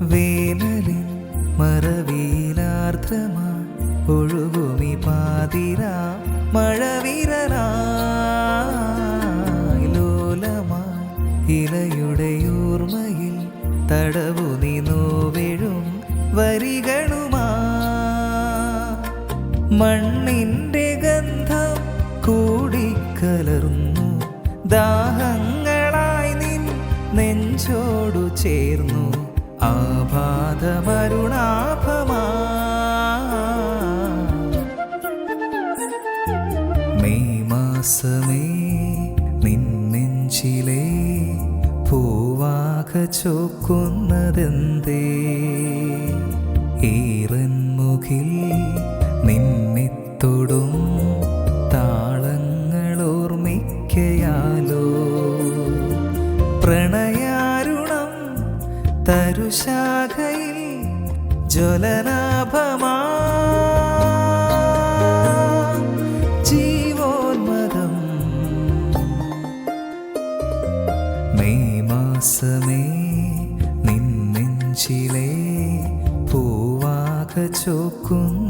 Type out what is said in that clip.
വേനലിൻ മറവീലാർദ്രമാ ഒഴുകുമി പാതിര മഴവിരലായി ലോലമായി ഇലയുടെ ഓർമ്മയിൽ തടവു നീ നോവെഴും വരികളുമാ മണ്ണിൻ്റെ ഗന്ധം കൂടിക്കലർന്നു ദാഹങ്ങളായി നിൻ നെഞ്ചോടു ചേർന്നു ആഭാതമരുണാഭമാ മെയ് മാസമേ നിൻ നെഞ്ചിലെ പൂവാക ചോക്കുന്നതെന്തേ ഈറൻമുകിൽ നിന്നെത്തൊടും താളങ്ങളോർമ്മിക്കയാലോ പ്രണയാരുണം തരുശാഖയിൽ ജ്വലനാഭമാ ജീവോന്മദം മെയ് മാസമേ നിൻ നെഞ്ചിലെ പൂവാക ചോക്കുന്നു